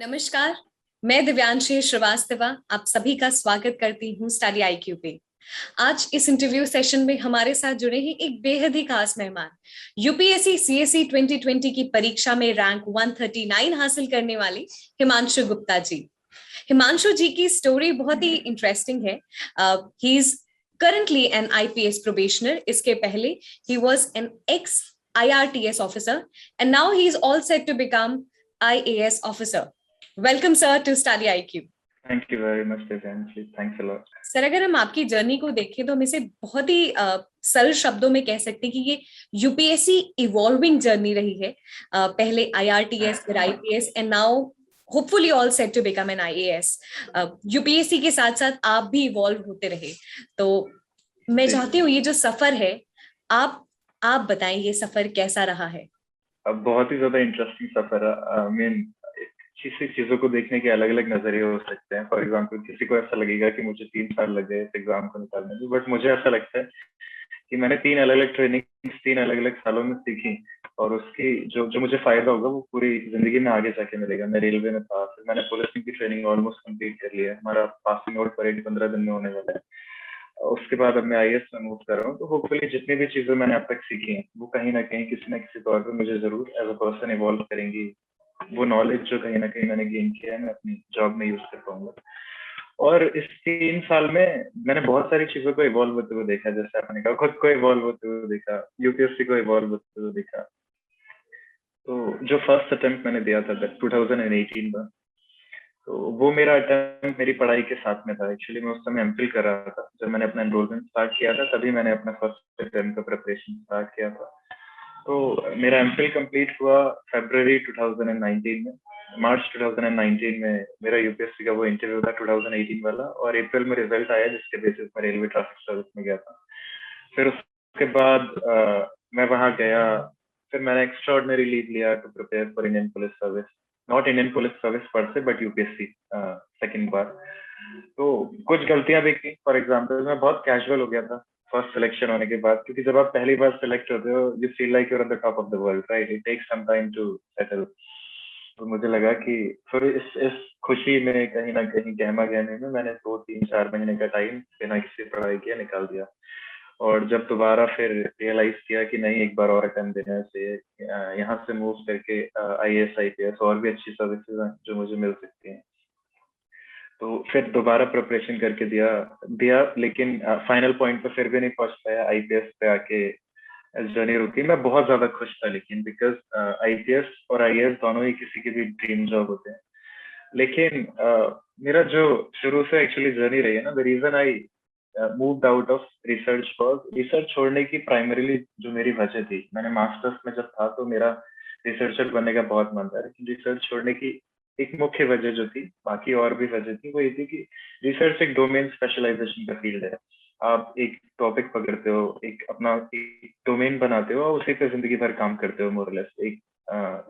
नमस्कार। मैं दिव्यांशी श्रीवास्तव आप सभी का स्वागत करती हूँ स्टडी आईक्यू पे। आज इस इंटरव्यू सेशन में हमारे साथ जुड़े हैं एक बेहद ही खास मेहमान, यूपीएससी सीएससी 2020 की परीक्षा में रैंक 139 हासिल करने वाले हिमांशु गुप्ता जी। हिमांशु जी की स्टोरी बहुत ही इंटरेस्टिंग है। He is currently an IPS probationer. इसके पहले he was an ex IRTS officer and now he is all set to become IAS officer. Welcome sir to Study IQ. Thank you very much Divyanshi, thanks a lot. Sir, अगर हम आपकी journey को देखें तो हम इसे बहुत ही सरल शब्दों में कह सकते हैं कि ये यूपीएससी इवॉल्विंग जर्नी रही है। पहले IRTS, फिर IPS and now hopefully all set to become an IAS। UPSC के साथ साथ आप भी इवॉल्व होते रहे। तो मैं चाहती हूँ ये जो सफर है, आप बताएं ये सफर कैसा रहा है। अब बहुत ही ज्यादा इंटरेस्टिंग सफर है। आई मीन चीजों को देखने के अलग अलग नजरिए हो सकते हैं। फॉर एग्जाम्पल, किसी को ऐसा लगेगा कि मुझे 3 साल लगे इस एग्जाम को निकालने में, बट मुझे ऐसा लगता है कि मैंने 3 अलग अलग ट्रेनिंग 3 अलग अलग सालों में सीखी, और उसकी जो जो मुझे फायदा होगा वो पूरी जिंदगी में आगे जाके मिलेगा। मैं रेलवे में था, फिर मैंने पुलिस की ट्रेनिंग ऑलमोस्ट कंप्लीट कर लिया है। हमारा पासिंग आउट परेड 15 दिन में होने वाला है। उसके बाद अब मैं IAS में मूव कर रहा हूँ, तो होपफुली जितनी भी चीजें मैंने अब तक सीखी हैं वो कहीं ना कहीं किसी न किसी तौर पे मुझे जरूर एज अ पर्सन इवॉल्व करेंगी। वो नॉलेज जो कहीं ना कहीं मैंने गेन किया है मैं अपनी जॉब में यूज कर पाऊंगा। और इस 3 साल में मैंने बहुत सारी चीजों को इवॉल्व होते हुए देखा। जैसे आपने कहा, खुद को इवॉल्व होते हुए देखा, यूपीएससी को इवॉल्व होते हुए देखा। तो जो फर्स्ट अटेम्प्ट मैंने दिया था 2018 में, तो वो मेरा अटेम्प्ट मेरी पढ़ाई के साथ में था। एक्चुअली मैं उस समय एमफिल कर रहा था। जब मैंने अपना एनरोलमेंट स्टार्ट किया था तभी मैंने अपना फर्स्ट अटेम्प्ट का प्रिपरेशन स्टार्ट किया था। तो मेरा एमफिल कंप्लीट हुआ फरवरी 2019 में। मार्च 2019 में मेरा यूपीएससी का वो इंटरव्यू था 2018 वाला, और अप्रैल में रिजल्ट आया जिसके बेसिस पर रेलवे ट्रैफिक सर्विस में गया था। फिर उसके बाद मैं वहां गया। फिर मैंने एक्स्ट्राऑर्डिनरी लीव लिया to prepare for Indian Police Service. Not Indian Police Service per se, but UPSC second बार। तो कुछ गलतियां भी की। फॉर एग्जांपल, मैं बहुत कैजुअल हो गया था फर्स्ट सिलेक्शन होने के बाद, क्योंकि जब आप पहली बार सिलेक्ट होते हो you feel like you're on the top of the world, right? It takes some time to settle. तो मुझे लगा कि फिर इस खुशी में कहीं ना कहीं गहमा गहमे में मैंने 2 3 4 महीने का टाइम बिना किसी पढ़ाई किए निकाल दिया। और जब दोबारा फिर रियलाइज किया कि नहीं, एक बार और अटेम्प्ट देने से यहाँ से मूव करके IAS IPS और भी अच्छी सर्विसेज हैं जो मुझे मिल सकती हैं। तो फिर दोबारा प्रिपरेशन करके दिया दिया लेकिन फाइनल पॉइंट पे फिर भी नहीं पहुंच पाया। IPS पे आके जर्नी रुकी। मैं बहुत ज्यादा खुश था, लेकिन बिकॉज IPS और IAS दोनों ही किसी के भी ड्रीम जॉब होते हैं। लेकिन मेरा जो शुरू से एक्चुअली जर्नी रही है ना, the reason I moved out of research was, research छोड़ने की प्राइमरीली जो मेरी वजह थी, मैंने मास्टर्स में जब था तो मेरा रिसर्चर बनने का बहुत मन था, लेकिन रिसर्च छोड़ने की एक मुख्य वजह जो थी, बाकी और भी वजह थी, वो ये थी कि रिसर्च एक डोमेन स्पेशलाइजेशन का फील्ड है। आप एक टॉपिक पकड़ते हो, एक अपना एक डोमेन बनाते हो और उसी पे जिंदगी भर काम करते हो, मोरलेस एक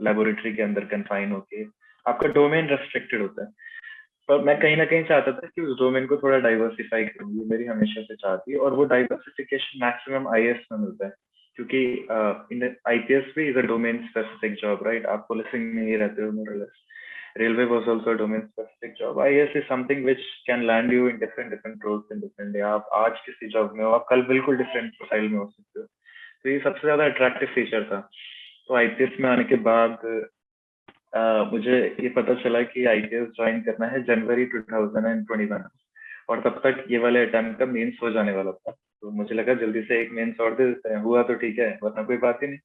लेबोरेटरी के अंदर कन्फाइन होके। आपका डोमेन रेस्ट्रिक्टेड होता है। पर मैं कहीं ना कहीं चाहता था कि उस डोमेन को थोड़ा डाइवर्सिफाई करूँ, ये मेरी हमेशा से चाहती है। और वो डाइवर्सिफिकेशन मैक्सिमम IAS में मिलता है, क्योंकि इन IPS भी is a domain specific job, right? आप पुलिसिंग में ही रहते हो मोरलेस। Railway was also a domain specific job. IAS is something which can land you in different roles in different day. आप आज किसी जॉब में हो, आप कल बिल्कुल डिफरेंट प्रोफाइल में हो सकते हो। तो ये सबसे ज्यादा अट्रैक्टिव फीचर था। तो IPS में आने के बाद मुझे ये पता चला कि IPS ज्वाइन करना है जनवरी 2021, और तब तक ये वाले अटेम्प्ट का मेंस हो जाने वाला था। तो मुझे लगा जल्दी से एक मेंस और दे देते हैं, हुआ तो ठीक है, वरना कोई बात ही नहीं।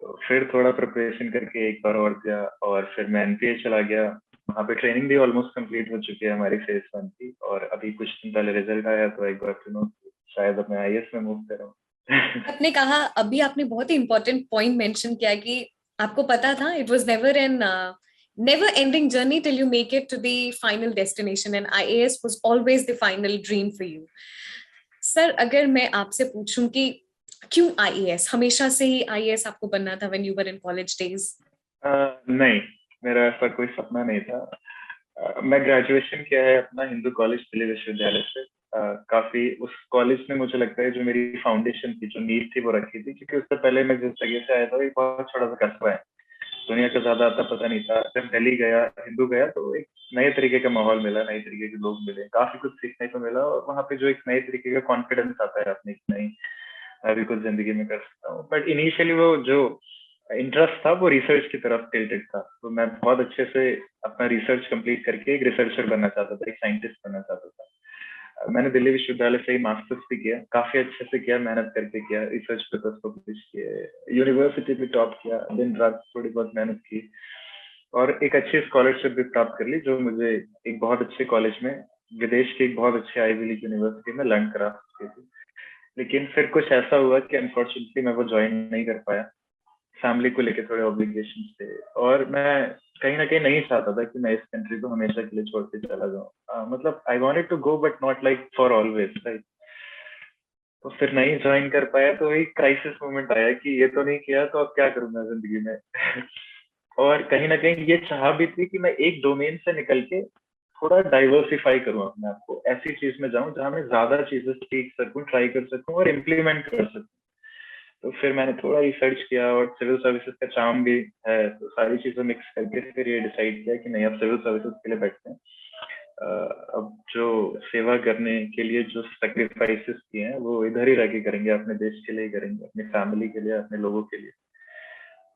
तो फिर थोड़ा प्रिपरेशन करके एक बार और दिया, और फिर मैं NPA चला गया। वहाँ पे ट्रेनिंग भी ऑलमोस्ट कंप्लीट हो चुकी है हमारी फेज 1 की, और अभी कुछ दिन पहले रिजल्ट आया, तो एक बार शायद अब मैं IAS में मूव कर रहा हूँ। आपने कहा, अभी आपने बहुत ही इंपॉर्टेंट पॉइंट मेंशन किया कि आपको पता था it was never N never ending journey till you make it to the final destination and IAS was always the final dream for you. Sir, अगर मैं आपसे पूछूं कि क्यों IAS, हमेशा से ही IAS आपको बनना था when you were in college days? नहीं, मेरा ऐसा कोई सपना नहीं था। मैं ग्रेजुएशन किया है अपना हिंदू कॉलेज दिल्ली विश्वविद्यालय से। काफी उस कॉलेज ने मुझे लगता है जो मेरी फाउंडेशन थी, जो नींव थी, वो रखी थी, क्योंकि उससे पहले मैं जिस जगह से आया था एक बहुत छोटा सा कस्बा है। दुनिया का ज्यादा आता पता नहीं था। जब दिल्ली गया, हिंदू गया, तो एक नए तरीके का माहौल मिला, नए तरीके के लोग मिले, काफी कुछ सीखने को मिला। और वहाँ पे जो एक नए तरीके का कॉन्फिडेंस आता है अपने की, नहीं मैं भी कुछ जिंदगी में कर सकता हूँ। बट इनिशियली वो जो इंटरेस्ट था वो रिसर्च की तरफ टिल्टेड था। तो मैं बहुत अच्छे से अपना रिसर्च कंप्लीट करके एक रिसर्चर बनना चाहता था, एक साइंटिस्ट बनना चाहता था। मैंने दिल्ली विश्वविद्यालय से ही मास्टर्स भी किया, काफी अच्छे से किया, मेहनत करके किया, रिसर्च पेपर्स पब्लिश किए, यूनिवर्सिटी भी टॉप किया, दिन रात थोड़ी बहुत मेहनत की और एक अच्छी स्कॉलरशिप भी प्राप्त कर ली, जो मुझे एक बहुत अच्छे कॉलेज में, विदेश की एक बहुत अच्छी आईवी लीग यूनिवर्सिटी में लैंड करा सकती थी। लेकिन फिर कुछ ऐसा हुआ कि अनफॉर्चुनेटली मैं वो ज्वाइन नहीं कर पाया। फैमिली को लेके थोड़े ऑब्लिगेशंस थे और मैं कहीं ना कहीं नहीं चाहता था कि मैं इस कंट्री को हमेशा के लिए छोड़ के चला जाऊँ। मतलब I wanted to go but not like for always, right. तो फिर नहीं ज्वाइन कर पाया, तो एक क्राइसिस मोमेंट आया कि ये तो नहीं किया तो अब क्या करूंगा जिंदगी में। और कहीं ना कहीं ये चाह भी थी कि मैं एक डोमेन से निकल के थोड़ा डाइवर्सिफाई करूं अपने आप को, ऐसी चीज में जाऊं जहां मैं ज्यादा चीजें सीख सकूं, ट्राई कर सकूं और इम्प्लीमेंट कर सकूं। तो फिर मैंने थोड़ा रिसर्च किया और सिविल सर्विसेज का चार्म भी है, तो सारी चीजें मिक्स करके फिर ये डिसाइड किया कि नहीं, अब सिविल सर्विसेज के लिए बैठते हैं। अब जो सेवा करने के लिए जो सेक्रीफाइसेस किए हैं वो इधर ही रह के करेंगे, अपने देश के लिए करेंगे, अपनी फैमिली के लिए, अपने लोगों के लिए।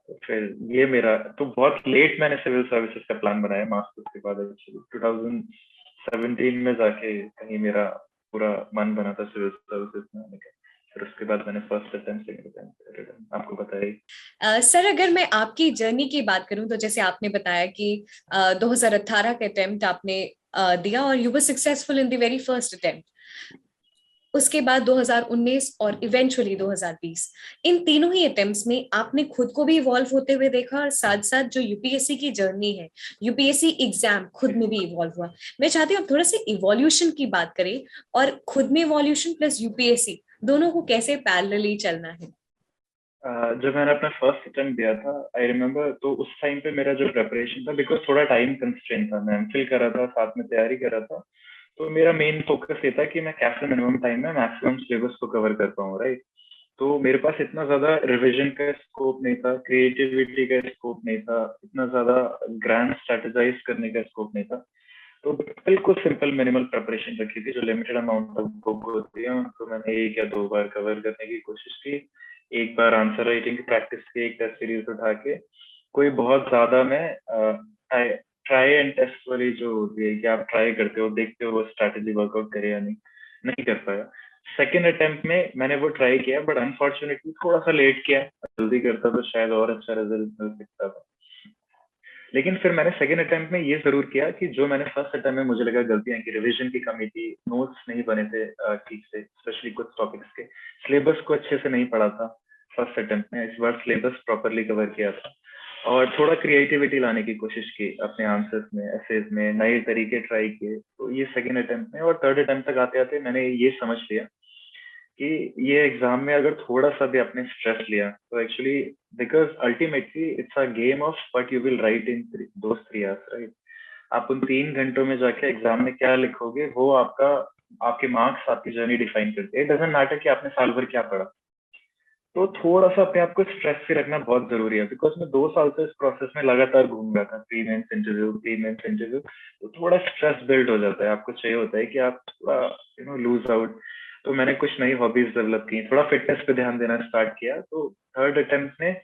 तो फिर ये मेरा तो बहुत लेट मैंने सिविल सर्विसेज का प्लान बनाया मास्टर्स के बाद। एक्चुअली 2017 में जाके कहीं मेरा पूरा मन बना था सिविल सर्विसेज में आने का। फिर उसके बाद मैंने फर्स्ट अटेम्प्ट, सेकंड अटेम्प्ट, आपको पता है। सर, अगर मैं आपकी जर्नी की बात करूं तो जैसे आपने बताया कि 2018 का अटेम्प्ट आपने दिया और you were successful in the very first attempt. उसके बाद 2019 और इवेंचुअली 2020, इन तीनों ही अटेम्प्ट्स में आपने खुद को भी इवॉल्व होते हुए देखा और साथ साथ जो यूपीएससी की जर्नी है, यूपीएससी एग्जाम खुद में भी इवॉल्व हुआ। मैं चाहती हूँ आप थोड़ा सा इवोल्यूशन की बात करें और खुद में इवोल्यूशन प्लस यूपीएससी दोनों को कैसे पैरेलली चलना है। जब मैंने अपना फर्स्ट अटेम्प्ट दिया था, आई रिमेम्बर, तो उस टाइम पे मेरा जो प्रिपरेशन था, बिकॉज थोड़ा टाइम कंस्ट्रेंट था, मैं एमफिल कर रहा था, साथ में तैयारी कर रहा था। तो मेरा मेन फोकस ये था कि मैं कैसे मिनिमम टाइम में मैक्सिमम सिलेबस को कवर कर पाऊँ, राइट। तो मेरे पास इतना ज्यादा रिविजन का स्कोप नहीं था, क्रिएटिविटी का स्कोप नहीं था, इतना ज्यादा ग्रैंड स्ट्रेटेजाइज करने का स्कोप नहीं था। तो बिल्कुल सिंपल मिनिमल प्रिपरेशन रखी थी, जो लिमिटेड अमाउंट ऑफ बुक होती है उनको मैंने 1 या 2 बार कवर करने की कोशिश की। एक बार आंसर राइटिंग की प्रैक्टिस की, एक टेस्ट सीरीज उठा के। कोई बहुत ज्यादा मैं ट्राई एंड टेस्ट वाली जो होती है कि आप ट्राई करते हो, देखते हो वो स्ट्रैटेजी वर्कआउट करे या नहीं, नहीं कर पाया। सेकेंड अटेम्प्ट में मैंने वो ट्राई किया, बट अनफॉर्चुनेटली थोड़ा सा लेट किया। जल्दी करता तो शायद और अच्छा रिजल्ट मिल सकता था। लेकिन फिर मैंने सेकंड अटेम्प्ट में ये जरूर किया कि जो मैंने फर्स्ट अटेम्प्ट में मुझे लगा गलतियां की, रिवीजन की कमी थी, नोट्स नहीं बने थे ठीक से, स्पेशली कुछ टॉपिक्स के, सिलेबस को अच्छे से नहीं पढ़ा था फर्स्ट अटेम्प्ट में। इस बार सिलेबस प्रॉपरली कवर किया था और थोड़ा क्रिएटिविटी लाने की कोशिश की अपने आंसर्स में, एसेज में, नए तरीके ट्राई किए। तो ये सेकंड अटेम्प्ट में, और थर्ड अटेम्प्ट तक आते आते मैंने ये समझ लिया कि ये एग्जाम में अगर थोड़ा सा भी आपने स्ट्रेस लिया तो actually, because ultimately it's a game of what you will write in those 3 hours, right. आप उन 3 घंटों में जाके एग्जाम में क्या लिखोगे, वो आपका, आपके मार्क्स आपकी जर्नी डिफाइन करते हैं। इट डजंट मैटर कि आपने साल भर क्या पढ़ा। तो थोड़ा सा अपने आप को स्ट्रेस से रखना बहुत जरूरी है, बिकॉज मैं 2 साल से इस प्रोसेस में लगातार घूम रहा था, pre mains interview, pre mains interview. तो थोड़ा स्ट्रेस बिल्ड हो जाता है, आपको चाहिए होता है कि आप थोड़ा लूज आउट। तो मैंने कुछ नई हॉबीज डेवलप की, थोड़ा फिटनेस पे ध्यान देना स्टार्ट किया। तो थर्ड अटेम्प्ट में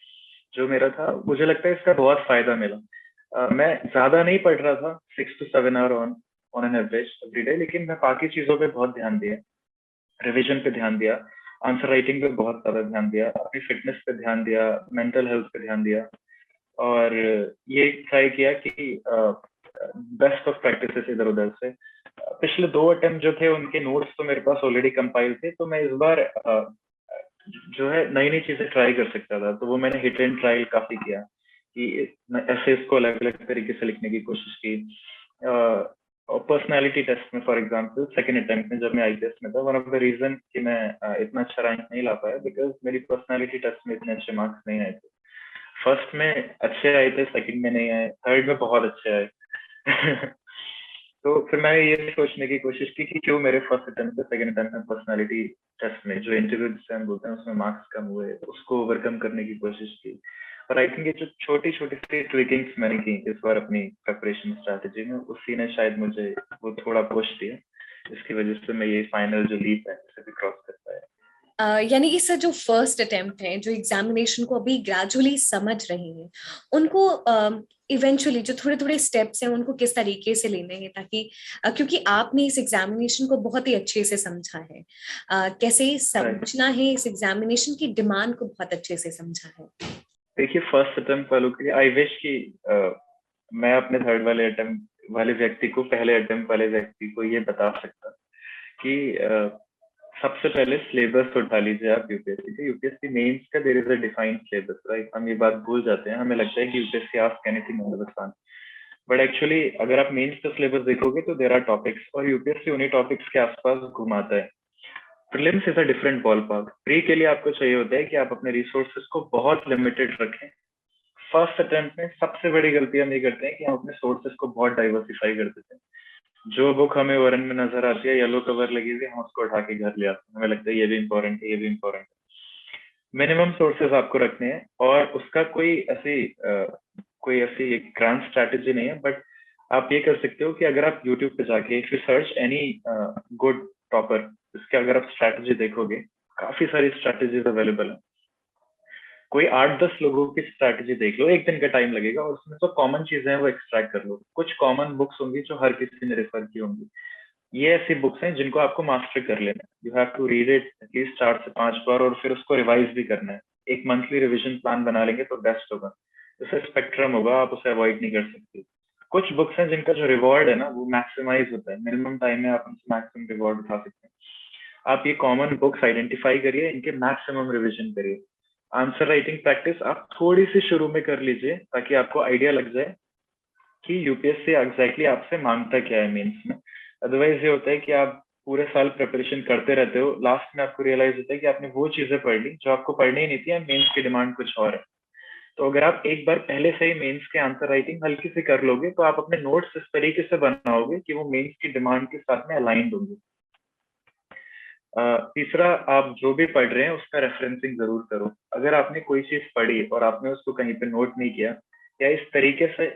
जो मेरा था, मुझे लगता है इसका बहुत फायदा मिला। मैं ज्यादा नहीं पढ़ रहा था, 6 to 7 hour on an average every day, लेकिन मैं बाकी चीजों पे बहुत ध्यान दिया, रिविजन पे ध्यान दिया, आंसर राइटिंग पे बहुत ज्यादा ध्यान दिया, अपनी फिटनेस पे ध्यान दिया, मेंटल हेल्थ पे ध्यान दिया। और ये ट्राई किया कि बेस्ट ऑफ प्रैक्टिसेस इधर उधर से। पिछले 2 अटेम्प्ट जो थे उनके नोट्स तो मेरे पास ऑलरेडी कंपाइल थे, तो मैं इस बार जो है नई नई चीजें ट्राई कर सकता था। तो वो मैंने हिट एंड ट्राई काफी किया कि एसेस को अलग अलग तरीके से लिखने की कोशिश की। और पर्सनालिटी टेस्ट में, फॉर एग्जांपल सेकंड अटेम्प्ट में जब मैं आईपीएस में था, वन ऑफ द रीजन कि मैं इतना अच्छा रैंक नहीं ला पाया, बिकॉज मेरी पर्सनालिटी टेस्ट में इतने अच्छे मार्क्स नहीं आए थे। फर्स्ट में अच्छे आए थे, सेकंड में नहीं आए, थर्ड में बहुत अच्छे आए। तो फिर मैंने ये सोचने की कोशिश की कि क्यों मेरे फर्स्ट अटेम्प्ट से सेकंड अटेम्प्ट में पर्सनालिटी टेस्ट में, जो इंटरव्यू जिसे हम बोलते हैं, उसमें मार्क्स कम हुए, उसको ओवरकम करने की कोशिश की। पर आई थिंक ये जो छोटी छोटी सी ट्विकिंग्स मैंने की इस बार अपनी प्रिपरेशन स्ट्रैटेजी में, उसी ने शायद मुझे वो थोड़ा पुश दिया, इसकी वजह से मैं ये फाइनल जो लीप है उसे भी क्रॉस कर पाया। यानी कि सर जो फर्स्ट अटेम्प्ट है, जो एग्जामिनेशन को अभी ग्रेजुअली समझ रहे हैं, उनको इवेंचुअली जो थोड़े थोड़े स्टेप्स हैं उनको किस तरीके से लेने हैं, ताकि क्योंकि आपने इस एग्जामिनेशन को बहुत ही अच्छे से समझा है, कैसे समझना है इस एग्जामिनेशन की डिमांड को बहुत अच्छे से समझा है। देखिए, फर्स्ट अटेम्प्ट वालों के लिए आई विश कि मैं अपने थर्ड वाले अटेम्प्ट वाले व्यक्ति को पहले अटेम्प्ट वाले व्यक्ति को ये बता सकता कि सबसे पहले सिलेबस उठा लीजिए आप यूपीएससी के। यूपीएससी मेंस का there is a defined syllabus, right? हम ये बात भूल जाते हैं, हमें लगता है कि UPSC ask anything under the sun, but actually अगर आप मेंस का सिलेबस देखोगे तो देयर आर टॉपिक्स, और यूपीएससी उन्हीं टॉपिक्स के आसपास घुमाता है। Prelims is a different ballpark. Pre के लिए आपको चाहिए होता है कि आप अपने रिसोर्सेज को बहुत लिमिटेड रखें। फर्स्ट अटेम्प्ट में सबसे बड़ी गलती हम ये करते हैं कि हम अपने सोर्सेज को बहुत डाइवर्सिफाई कर देते हैं। जो बुक हमें वारन में नजर आती है, येलो कवर लगी हुई, हम उसको उठा के घर ले आते हैं, हमें लगता है ये भी इंपॉर्टेंट है, ये भी इंपॉर्टेंट है। मिनिमम सोर्सेज आपको रखने हैं, और उसका कोई ऐसी ग्रैंड स्ट्रैटेजी नहीं है, बट आप ये कर सकते हो कि अगर आप यूट्यूब पे जाके if you search any good topper, इसके अगर आप स्ट्रैटेजी देखोगे, काफी सारी स्ट्रैटेजीज अवेलेबल है। कोई 8-10 लोगों की स्ट्रैटेजी देख लो, एक दिन का टाइम लगेगा, और उसमें जो कॉमन चीजें हैं वो एक्सट्रैक्ट कर लो। कुछ कॉमन बुक्स होंगी जो हर किसी ने रेफर की होंगी, ये ऐसी बुक्स हैं जिनको आपको मास्टर कर लेना है। You have to read it at least 4 से 5 बार, और फिर उसको रिवाइज भी करना है। एक मंथली रिविजन प्लान बना लेंगे तो बेस्ट होगा। जैसे स्पेक्ट्रम होगा, आप उसे अवॉइड नहीं कर सकते। कुछ बुक्स हैं जिनका जो रिवॉर्ड है ना वो मैक्सिमाइज होता है, मिनिमम टाइम में आप उनसे मैक्सिमम रिवॉर्ड उठा सकते हैं। आप ये कॉमन बुक्स आइडेंटिफाई करिए, इनके मैक्सिमम रिविजन करिए। आंसर राइटिंग प्रैक्टिस आप थोड़ी सी शुरू में कर लीजिए, ताकि आपको आइडिया लग जाए कि यूपीएससी एग्जैक्टली आपसे मांगता क्या है मेंस में। अदरवाइज ये होता है कि आप पूरे साल प्रिपरेशन करते रहते हो, लास्ट में आपको रियलाइज होता है कि आपने वो चीजें पढ़ ली जो आपको पढ़नी ही नहीं थी, मेंस की डिमांड कुछ और है। तो अगर आप एक बार पहले से ही मेंस के आंसर राइटिंग हल्की से कर लोगे, तो आप अपने नोट्स इस तरीके से बनाओगे कि वो मेंस की डिमांड के साथ में अलाइंड होंगे। तीसरा, आप जो भी पढ़ रहे हैं उसका रेफरेंसिंग जरूर करो। अगर आपने कोई चीज पढ़ी और आपने उसको कहीं पे नोट नहीं किया, या इस तरीके से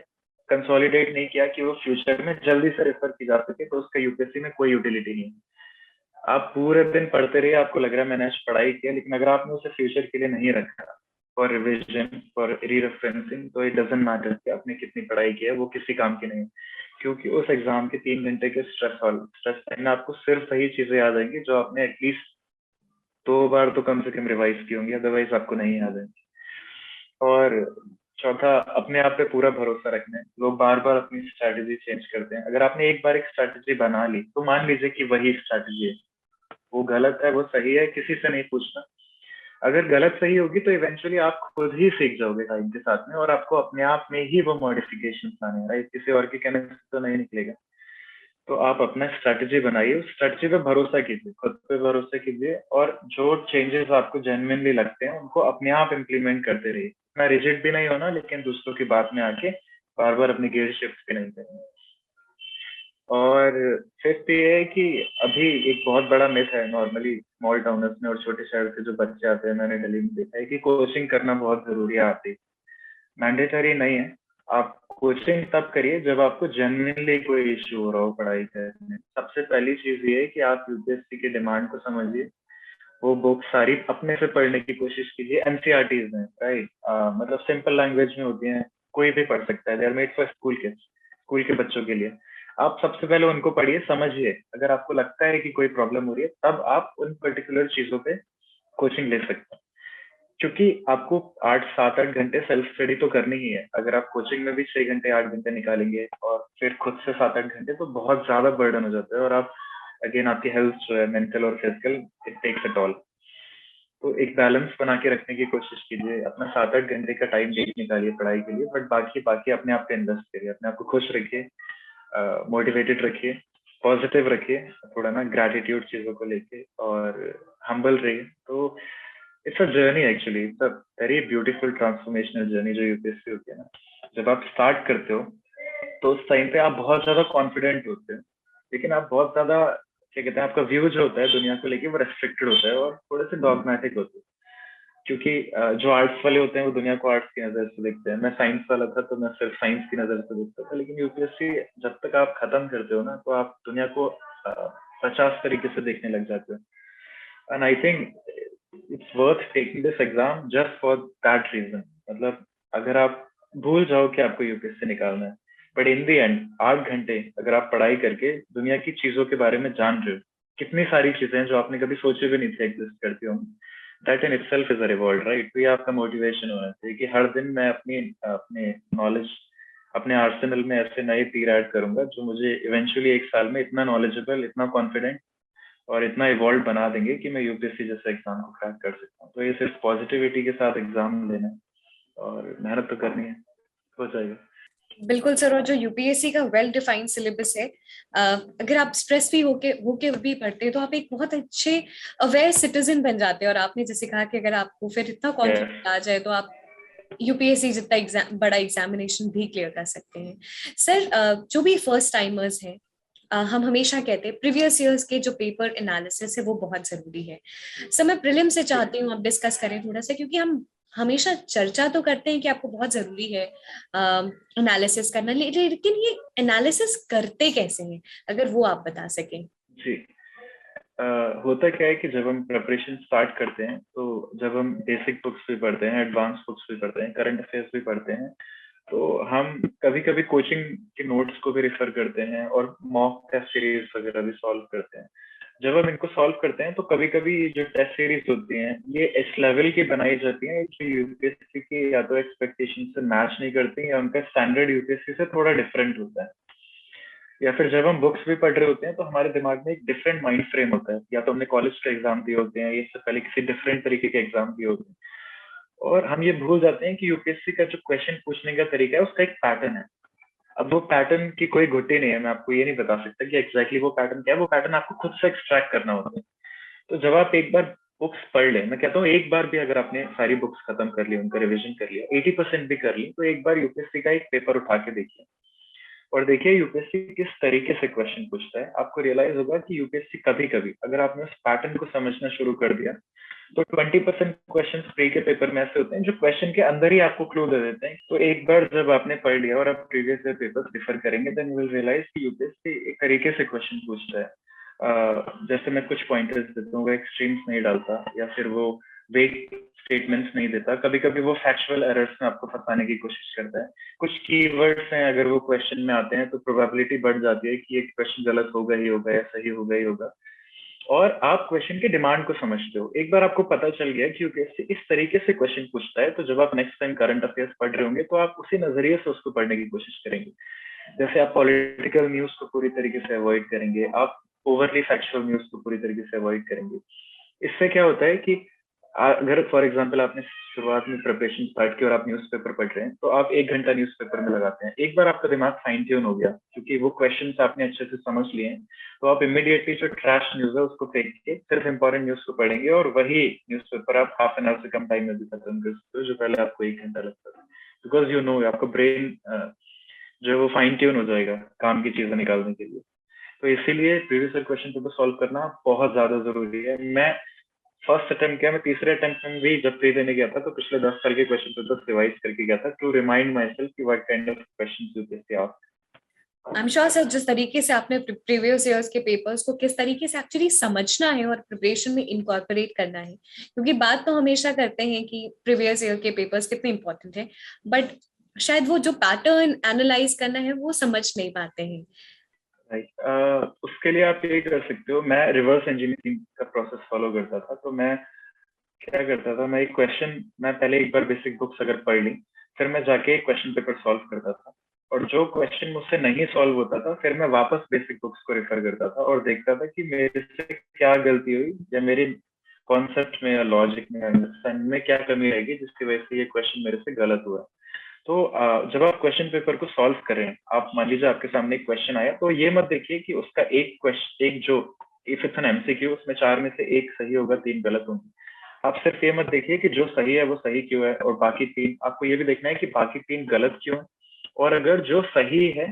कंसोलिडेट नहीं किया कि वो फ्यूचर में जल्दी से रेफर की जा सके, तो उसका यूपीएससी में कोई यूटिलिटी नहीं है। आप पूरे दिन पढ़ते रहिए, आपको लग रहा है मैंने आज पढ़ाई किया, लेकिन अगर आपने उसे फ्यूचर के लिए नहीं रखा फॉर रिविजन, फॉर री रेफरेंसिंग, तो इट डजंट मैटर कि आपने कितनी पढ़ाई की है, वो किसी काम की नहीं है। क्योंकि उस एग्जाम के 3 घंटे के स्ट्रेस टाइम में आपको सिर्फ वही चीजें याद आएंगी जो आपने एटलीस्ट 2 बार तो कम से कम रिवाइज की होंगी, अदरवाइज आपको नहीं याद है। और चौथा, अपने आप पे पूरा भरोसा रखना है। लोग बार बार अपनी स्ट्रैटेजी चेंज करते हैं। अगर आपने एक बार एक स्ट्रैटेजी बना ली, तो मान लीजिए कि वही स्ट्रैटेजी है, वो गलत है, वो सही है, किसी से नहीं पूछना। अगर गलत सही होगी तो इवेंचुअली आप खुद ही सीख जाओगे टाइम के साथ में, और आपको अपने आप में ही वो मॉडिफिकेशन लाने हैं, राइट? किसी और के कहने से तो नहीं निकलेगा। तो आप अपना स्ट्रैटेजी बनाइए, उस स्ट्रैटेजी पे भरोसा कीजिए, खुद पे भरोसा कीजिए, और जो चेंजेस आपको जेन्युइनली लगते हैं उनको अपने आप इम्प्लीमेंट करते रहिए। इतना रिजिड भी नहीं होना, लेकिन दूसरों की बात में आके बार बार अपनी गियर शिफ्ट भी नहीं करनी। और फिफ्थ ये है कि अभी एक बहुत बड़ा मिथ है नॉर्मली स्मॉल टाउनर्स में और छोटे शहर से जो बच्चे आते हैं, मैंने दिल्ली में देखा है कि कोचिंग करना बहुत जरूरी है। आती मैंडेटरी नहीं है। आप कोचिंग तब करिए जब आपको जेन्युइनली कोई इश्यू हो रहा हो पढ़ाई करने। सबसे पहली चीज ये है कि आप यूपीएससी की डिमांड को समझिए, वो बुक सारी अपने से पढ़ने की कोशिश कीजिए। एनसीईआरटीज में, राइट, मतलब सिंपल लैंग्वेज में होती हैं, कोई भी पढ़ सकता है, they are made for school के बच्चों के लिए। आप सबसे पहले उनको पढ़िए, समझिए। अगर आपको लगता है कि कोई प्रॉब्लम हो रही है, तब आप उन पर्टिकुलर चीजों पे कोचिंग ले सकते हैं। क्योंकि आपको 8-7-8 घंटे सेल्फ स्टडी तो करनी ही है। अगर आप कोचिंग में भी 6 घंटे 8 घंटे निकालेंगे और फिर खुद से 7-8 घंटे, तो बहुत ज्यादा बर्डन हो जाता है, और आप अगेन आपकी हेल्थ जो है मेंटल और physical, it takes a toll. तो एक बैलेंस बना के रखने की कोशिश कीजिए। अपना 7-8 घंटे का टाइम निकालिए पढ़ाई के लिए, बट बाकी बाकी अपने आप पे इन्वेस्ट करिए। अपने आप को खुश रखिए, मोटिवेटेड रखिए, पॉजिटिव रखिए, थोड़ा ना ग्रैटिट्यूड चीजों को लेके, और हम्बल रहिए। तो it's a journey actually, it's a very beautiful transformational journey जो यूपीएससी होती है ना। जब आप स्टार्ट करते हो तो उस टाइम पे आप बहुत ज्यादा कॉन्फिडेंट होते हैं, लेकिन आप बहुत ज्यादा, क्या कहते हैं, आपका व्यू जो होता है दुनिया को लेके वो रेस्ट्रिक्टेड होता है और थोड़े से डॉगमेटिक होते हैं। क्योंकि जो आर्ट्स वाले होते हैं वो दुनिया को आर्ट्स की नजर से देखते हैं। मैं साइंस वाला था तो मैं सिर्फ साइंस की नजर से देखता था, लेकिन यूपीएससी जब तक आप खत्म करते हो ना तो आप दुनिया को 50 तरीके से देखने लग जाते हो। And I think it's worth taking this exam just for that reason. मतलब अगर आप भूल जाओ कि आपको यूपीएससी निकालना है, बट इन दी एंड 8 घंटे अगर आप पढ़ाई करके दुनिया की चीजों के बारे में जान रहे हो, कितनी सारी चीजें हैं जो आपने कभी सोचे भी नहीं थे एग्जिस्ट करती होंगी, that in itself is a reward, right? तो ये आपका मोटिवेशन होना चाहिए कि हर दिन मैं अपनी अपने नॉलेज, अपने आर्सेनल में ऐसे नए तीर ऐड करूंगा जो मुझे इवेंचुअली 1 साल में इतना नॉलेजेबल, इतना कॉन्फिडेंट और इतना इवॉल्व बना देंगे कि मैं यूपीएससी जैसे एग्जाम को क्रैक कर सकता हूँ। तो ये सिर्फ पॉजिटिविटी के साथ एग्जाम लेना है और मेहनत तो करनी है, हो जाएगा। बिल्कुल सर। और जो यूपीएससी का वेल डिफाइंड सिलेबस है, अगर आप स्ट्रेस फ्री होके भी पढ़ते हैं तो आप एक बहुत अच्छे अवेयर सिटीजन बन जाते हैं। और आपने जैसे कहा कि अगर आपको फिर इतना यस। कॉन्फिडेंट आ जाए तो आप यूपीएससी जितना बड़ा एग्जामिनेशन भी क्लियर कर सकते हैं। सर, जो भी फर्स्ट टाइमर्स हैं, हम हमेशा कहते हैं प्रीवियस ईयर्स के जो पेपर एनालिसिस है वो बहुत जरूरी है। सर, मैं प्रीलिम से चाहती हूँ आप डिस्कस करें थोड़ा सा, क्योंकि हम हमेशा चर्चा तो करते हैं कि आपको बहुत जरूरी है एनालिसिस करना, लेकिन ये एनालिसिस करते कैसे हैं, अगर वो आप बता सकें। जी। होता क्या है कि जब हम प्रिपरेशन स्टार्ट करते हैं तो जब हम बेसिक बुक्स भी पढ़ते हैं, एडवांस बुक्स भी पढ़ते हैं, करंट अफेयर्स भी पढ़ते हैं, तो हम कभी कभी कोचिंग के नोट्स को भी रेफर करते हैं और मॉक टेस्ट सीरीज वगैरह भी सॉल्व करते हैं। जब हम इनको सॉल्व करते हैं तो कभी कभी जो टेस्ट सीरीज होती हैं ये इस लेवल की बनाई जाती हैं कि यूपीएससी की या तो एक्सपेक्टेशन से मैच नहीं करती या उनका स्टैंडर्ड यूपीएससी से थोड़ा डिफरेंट होता है। या फिर जब हम बुक्स भी पढ़ रहे होते हैं तो हमारे दिमाग में एक डिफरेंट माइंड फ्रेम होता है, या तो हमने कॉलेज के एग्जाम दिए होते हैं, इससे पहले किसी डिफरेंट तरीके के एग्जाम दिए होते हैं, और हम ये भूल जाते हैं कि यूपीएससी का जो क्वेश्चन पूछने का तरीका है उसका एक पैटर्न है। अब वो पैटर्न की कोई घुट्टी नहीं है, मैं आपको ये नहीं बता सकता कि एग्जैक्टली वो पैटर्न क्या है, वो पैटर्न आपको खुद से एक्सट्रैक्ट करना होता है। तो जब आप एक बार बुक्स पढ़ लें, मैं कहता हूँ एक बार भी अगर आपने सारी बुक्स खत्म कर ली, उनका रिविजन कर लिया, 80% भी कर ली, तो एक बार यूपीएससी का एक पेपर उठा के देखिए और देखिए यूपीएससी किस तरीके से क्वेश्चन पूछता है। आपको रियलाइज होगा कि यूपीएससी कभी कभी अगर आपने उस पैटर्न को समझना शुरू कर दिया तो 20% क्वेश्चन प्री के पेपर में ऐसे होते हैं जो क्वेश्चन के अंदर ही आपको क्लू दे देते हैं। तो एक बार जब आपने पढ़ लिया और आप प्रीवियस ईयर पेपर प्रिफर करेंगे, देन यू विल रियलाइज कि यूपीएससी एक तरीके से क्वेश्चन पूछता है। जैसे मैं कुछ पॉइंटर्स देता हूँ, वो एक्सट्रीम्स नहीं डालता या फिर वो वेट स्टेटमेंट्स नहीं देता। कभी कभी वो फैक्चुअल एरर्स में आपको फंसाने की कोशिश करता है। कुछ कीवर्ड्स हैं अगर वो क्वेश्चन में आते हैं तो प्रोबेबिलिटी बढ़ जाती है कि ये क्वेश्चन गलत होगा ही होगा या सही होगा ही होगा, और आप क्वेश्चन के डिमांड को समझते हो। एक बार आपको पता चल गया कि यूपीएससी इस तरीके से क्वेश्चन पूछता है, तो जब आप नेक्स्ट टाइम करंट अफेयर्स पढ़ रहे होंगे तो आप उसी नजरिए से उसको पढ़ने की कोशिश करेंगे। जैसे आप पॉलिटिकल न्यूज को पूरी तरीके से अवॉइड करेंगे, आप ओवरली फैक्चुअल न्यूज को पूरी तरीके से अवॉइड करेंगे। इससे क्या होता है कि अगर फॉर एग्जाम्पल आपने शुरुआत में प्रिपरेशन स्टार्ट की और आप न्यूज़पेपर पढ़ रहे हैं तो आप 1 घंटा न्यूज़पेपर में लगाते हैं, एक बार आपका दिमाग फाइन ट्यून हो गया क्योंकि वो क्वेश्चंस आपने अच्छे से समझ लिए हैं, तो आप इमीडिएटली जो ट्रैश न्यूज है उसको फेंक के सिर्फ इंपॉर्टेंट न्यूज को पढ़ेंगे और वही न्यूज़पेपर आप हाफ एन आवर से कम टाइम में भी खत्म कर सकते हो जो पहले आपको 1 घंटा लगता था। बिकॉज यू नो आपका ब्रेन जो है वो फाइन ट्यून हो जाएगा काम की चीजें निकालने के लिए। तो इसीलिए previous year question paper solve करना बहुत ज्यादा जरूरी है। मैं फर्स्ट अटेम्प्ट किया, मैं तीसरे अटेम्प्ट में भी जब प्री देने गया था तो पिछले 10 साल के क्वेश्चन पेपर रिवाइज करके गया था टू रिमाइंड माई सेल्फ कि what kind of questions UPSC asked. I am sure sir, जिस तरीके से आपने प्रीवियस ईयर्स के पेपर्स को किस तरीके से एक्चुअली समझना है और प्रिपरेशन में इनकॉर्पोरेट करना है, क्योंकि बात तो हमेशा करते हैं कि प्रीवियस ईयर के पेपर्स कितने इंपॉर्टेंट है, बट शायद वो जो पैटर्न एनालाइज करना है वो समझ नहीं पाते हैं। राइट। उसके लिए आप यही कर सकते हो, मैं रिवर्स इंजीनियरिंग का प्रोसेस फॉलो करता था। तो मैं क्या करता था, मैं एक क्वेश्चन, मैं पहले एक बार बेसिक बुक्स अगर पढ़ ली, फिर मैं जाके एक क्वेश्चन पेपर सॉल्व करता था, और जो क्वेश्चन मुझसे नहीं सॉल्व होता था फिर मैं वापस बेसिक बुक्स को रेफर करता था और देखता था कि मेरे से क्या गलती हुई या मेरे कॉन्सेप्ट में या लॉजिक में अंडरस्टैंडिंग में क्या कमी रहेगी जिसकी वजह से ये क्वेश्चन मेरे से गलत हुआ। तो जब आप क्वेश्चन पेपर को सॉल्व करें, आप मान लीजिए आपके सामने एक क्वेश्चन आया, तो ये मत देखिए कि उसका एक क्वेश्चन, एक जो इफ इट्स एन एमसीक्यू उसमें 4 में से एक सही होगा 3 गलत होंगे। आप सिर्फ ये मत देखिए कि जो सही है वो सही क्यों है और बाकी 3, आपको ये भी देखना है कि बाकी 3 गलत क्यों है, और अगर जो सही है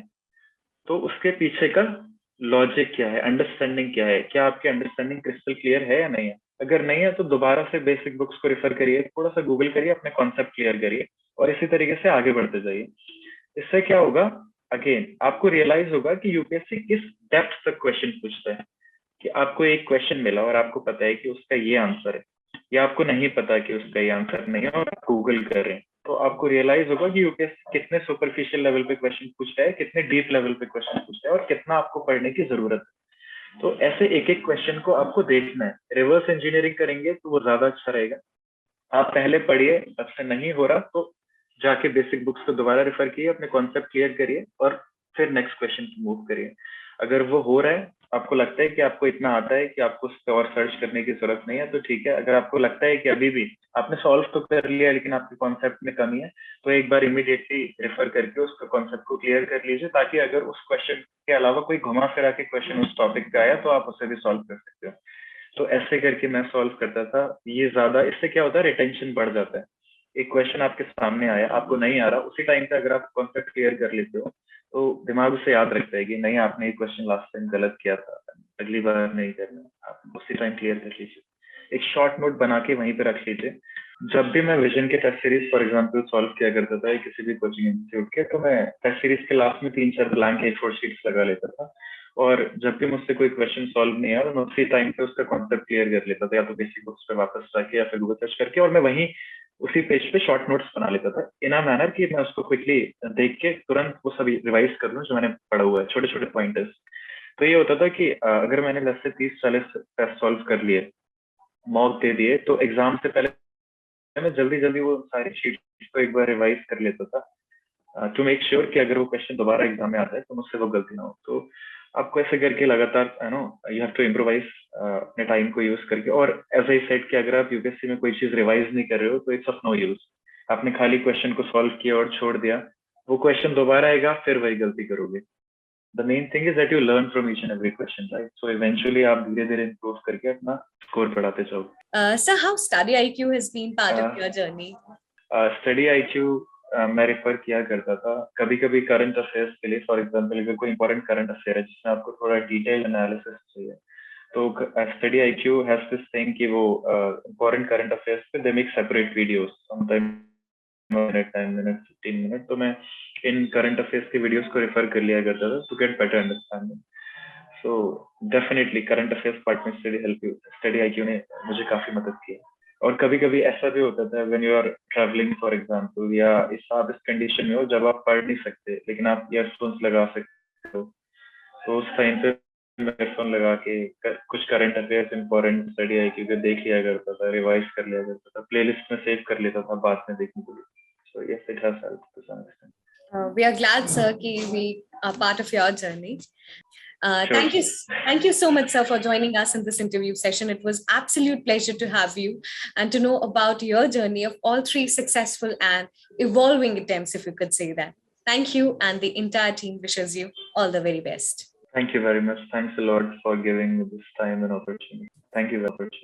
तो उसके पीछे का लॉजिक क्या है, अंडरस्टैंडिंग क्या है, क्या आपकी अंडरस्टैंडिंग क्रिस्टल क्लियर है या नहीं है। अगर नहीं है तो दोबारा से बेसिक बुक्स को रेफर करिए, थोड़ा सा गूगल करिए, अपने कॉन्सेप्ट क्लियर करिए और इसी तरीके से आगे बढ़ते जाइए। इससे क्या होगा, अगेन आपको रियलाइज होगा कि यूपीएससी किस डेप्थ तक क्वेश्चन पूछता है। कि आपको एक क्वेश्चन मिला और आपको पता है कि उसका ये आंसर है, या आपको नहीं पता कि उसका ये आंसर नहीं है और आप गूगल कर रहे हैं, तो आपको रियलाइज होगा कि यूपीएससी कितने सुपरफिशियल लेवल पे क्वेश्चन पूछता है, कितने डीप लेवल पे क्वेश्चन पूछता है और कितना आपको पढ़ने की जरूरत है। तो ऐसे एक एक क्वेश्चन को आपको देखना है। रिवर्स इंजीनियरिंग करेंगे तो वो ज्यादा अच्छा रहेगा। आप पहले पढ़िए, तब से नहीं हो रहा तो जाके बेसिक बुक्स को दोबारा रेफर किए, अपने कॉन्सेप्ट क्लियर करिए और फिर नेक्स्ट क्वेश्चन की मूव करिए। अगर वो हो रहा है, आपको लगता है कि आपको इतना आता है कि आपको उस पर और सर्च करने की जरूरत नहीं है, तो ठीक है। अगर आपको लगता है कि अभी भी आपने सॉल्व तो कर लिया लेकिन आपके कॉन्सेप्ट में कमी है, तो एक बार इमीडिएटली रेफर करके उसका कॉन्सेप्ट को क्लियर कर लीजिए, ताकि अगर उस क्वेश्चन के अलावा कोई घुमा फिरा के क्वेश्चन उस टॉपिक पे आया तो आप उसे भी सॉल्व कर सकते हो। तो ऐसे करके मैं सॉल्व करता था। ये ज्यादा, इससे क्या होता है, रिटेंशन बढ़ जाता है। एक क्वेश्चन आपके सामने आया, आपको नहीं आ रहा, उसी टाइम पे अगर आप कॉन्सेप्ट क्लियर कर लेते हो तो दिमाग उसे याद रखता है कि नहीं, आपने ये क्वेश्चन लास्ट टाइम गलत किया था, अगली बार नहीं करना, आप उसी टाइम क्लियर कर लीजिए। एक शॉर्ट नोट बना के वहीं पे रख लीजिए। जब भी मैं विजन के test series for example solve किया करता था किसी भी कोचिंग इंस्टीट्यूट के, तो मैं टेस्ट सीरीज के लास्ट में 3-4 ब्लैंक A4 शीट्स लगा लेता था। और जब भी मुझसे कोई क्वेश्चन सॉल्व नहीं आया तो मैं उसी टाइम पे उसका कॉन्सेप्ट क्लियर कर लेता था, या तो बेसिक बुक्स पे वापस जाके या फिर गूगल सर्च करके, और मैं वहीं उसी पेज पे शॉर्ट नोट्स बना लेता था इन अ मैनर कि मैं उसको क्विकली देख के तुरंत वो सभी रिवाइज कर लूं जो मैंने पढ़ा हुआ है, छोटे छोटे पॉइंटर्स। तो ये होता था कि अगर मैंने दस से 30-40 टेस्ट सॉल्व कर लिए, मॉक दे दिए, तो एग्जाम से पहले मैं जल्दी जल्दी वो सारी शीट्स को एक बार रिवाइज कर लेता था, टू मेक श्योर कि अगर वो क्वेश्चन दोबारा एग्जाम में आता है तो मुझसे वो गलती ना हो। तो आपको ऐसे करके लगातार यू हैव टू इम्प्रोवाइज अपने टाइम को यूज करके। और एज आई सेड कि अगर आप यूपीएससी में कोई चीज रिवाइज नहीं कर रहे हो तो इट्स ऑफ नो यूज। आपने खाली क्वेश्चन को सॉल्व किया और छोड़ दिया, वो क्वेश्चन दोबारा आएगा, फिर वही गलती करोगे। The main thing is that you learn from each and every question, right? So eventually आप धीरे धीरे इम्प्रूव करके अपना स्कोर बढ़ाते जाओ। Sir, how study IQ has been part of your journey? Study IQ मैं रेफर किया करता था कभी कभी करंट अफेयर्स के लिए। फॉर एग्जांपल अगर कोई इंपॉर्टेंट करंट अफेयर है जिसमें आपको थोड़ा डिटेल एनालिसिस चाहिए, तो Study IQ has this thing कि वो इंपॉर्टेंट करंट अफेयर्स पे they make separate videos, sometime minute, 10 minute, 15 minute. तो मैं इन करंट अफेयर्स के वीडियोस को रेफर कर लिया करता था to get better understanding. So definitely current affairs part में स्टडी आईक्यू ने मुझे काफी मदद की है। और कभी कभी ऐसा भी होता था when you are travelling for example, या आप इस कंडीशन में हो जब आप पढ़ नहीं सकते लेकिन आप ईयरफोन्स लगा सकते हो, तो उस टाइम पे मैं ईयरफोन लगा के कुछ current affairs important study IQ के देख लिया करता था, रिवाइज कर लिया करता था, प्लेलिस्ट में सेव कर लेता था बाद में देखने के लिए। So yes, it has helped to some extent. We are glad, sir, that we are part of your journey. Sure. Thank you so much, sir, for joining us in this interview session. It was absolute pleasure to have you and to know about your journey of all 3 successful and evolving attempts, if you could say that. Thank you, and the entire team wishes you all the very best. Thank you very much. Thanks a lot for giving me this time and opportunity. Thank you very much.